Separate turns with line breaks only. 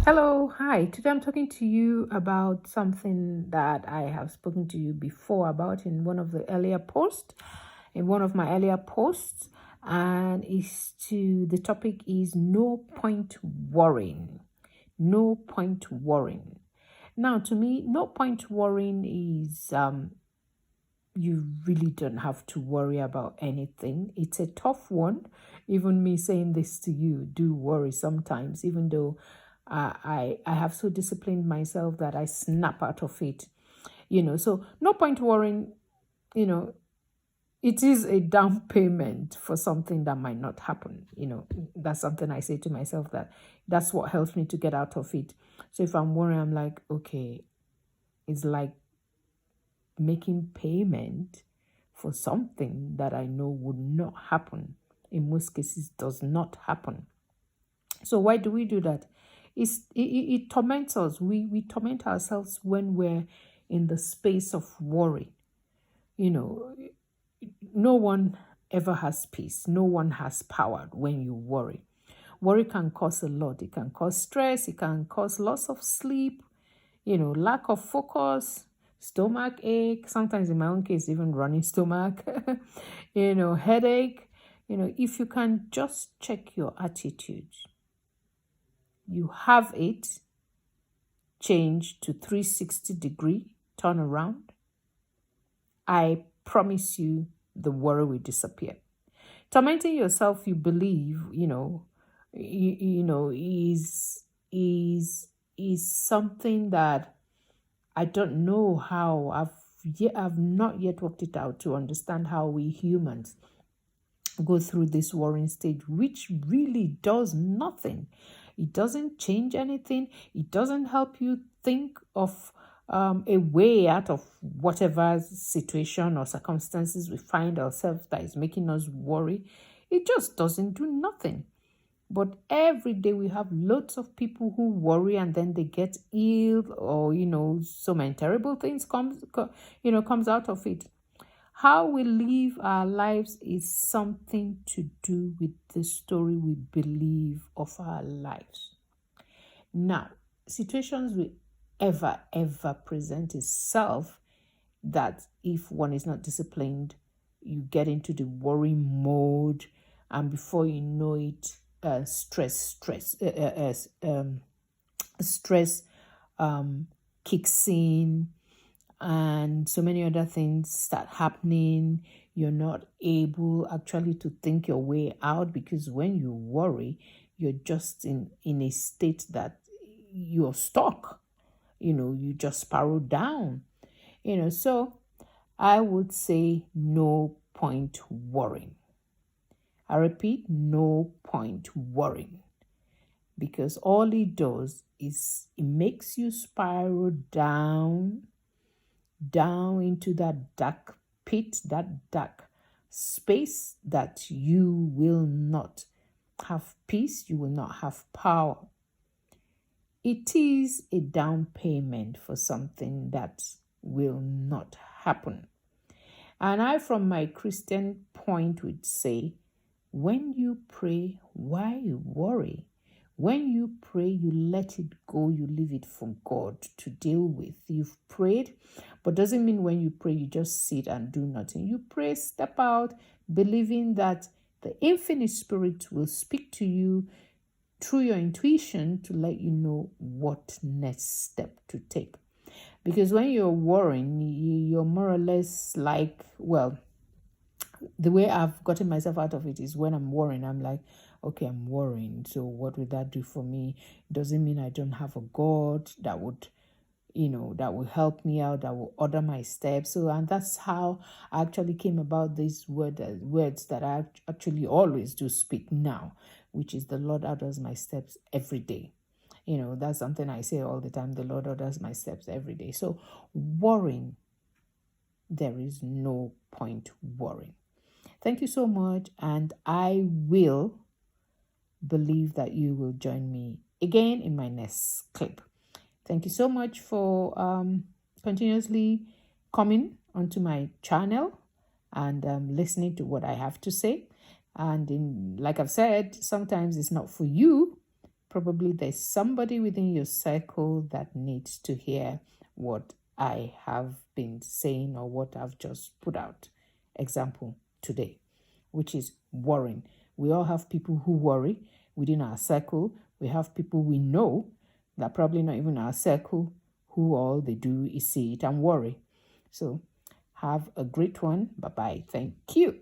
Hello, hi. Today I'm talking to you about something that I have spoken to you before about in one of the earlier posts, in one of my earlier posts, and the topic is no point worrying. No point worrying. Now, to me, no point worrying is you really don't have to worry about anything. It's a tough one. Even me saying this to you do worry sometimes, even though I have so disciplined myself that I snap out of it. So no point worrying, you know, it is a down payment for something that might not happen. That's something I say to myself that's what helps me to get out of it. So if I'm worrying, I'm like, okay, it's like making payment for something that I know would not happen. In most cases, does not happen. So why do we do that? It torments us. We torment ourselves when we're in the space of worry. You know, no one ever has peace. No one has power when you worry. Worry can cause a lot. It can cause stress. It can cause loss of sleep, lack of focus, stomach ache, sometimes in my own case, even running stomach, headache. If you can just check your attitude, you have it change to 360-degree turn around, I promise you the worry will disappear. Tormenting yourself, you believe, is something that I don't know how. I've not yet worked it out to understand how we humans go through this worrying stage, which really does nothing. It doesn't change anything. It doesn't help you think of a way out of whatever situation or circumstances we find ourselves that is making us worry. It just doesn't do nothing. But every day we have lots of people who worry and then they get ill, or so many terrible things comes out of it. How we live our lives is something to do with the story we believe of our lives. Now, situations will ever present itself that if one is not disciplined, you get into the worry mode, and before you know it, stress kicks in, and so many other things start happening. You're not able actually to think your way out, because when you worry, you're just in a state that you're stuck. You just spiral down. So I would say no point worrying. I repeat, no point worrying, because all it does is it makes you spiral down into that dark pit, that dark space that you will not have peace, you will not have power. It is a down payment for something that will not happen. And I, from my Christian point, would say, when you pray, why you worry? When you pray, you let it go, you leave it for God to deal with. You've prayed, but doesn't mean when you pray, you just sit and do nothing. You pray, step out, believing that the infinite spirit will speak to you through your intuition to let you know what next step to take. Because when you're worrying, you're more or less like, well, the way I've gotten myself out of it is when I'm worrying, I'm like, okay, I'm worrying. So what would that do for me? It doesn't mean I don't have a God that would, that will help me out, that will order my steps. So, and that's how I actually came about these words that I actually always do speak now, which is the Lord orders my steps every day. That's something I say all the time. The Lord orders my steps every day. So worrying, there is no point worrying. Thank you so much, and I will believe that you will join me again in my next clip. Thank you so much for continuously coming onto my channel and listening to what I have to say. And like I've said, sometimes it's not for you Probably there's somebody within your circle that needs to hear what I have been saying or what I've just put out. Example today, which is worrying. We all have people who worry within our circle. We have people we know that probably not even our circle who all they do is see it and worry. So have a great one. Bye-bye. Thank you.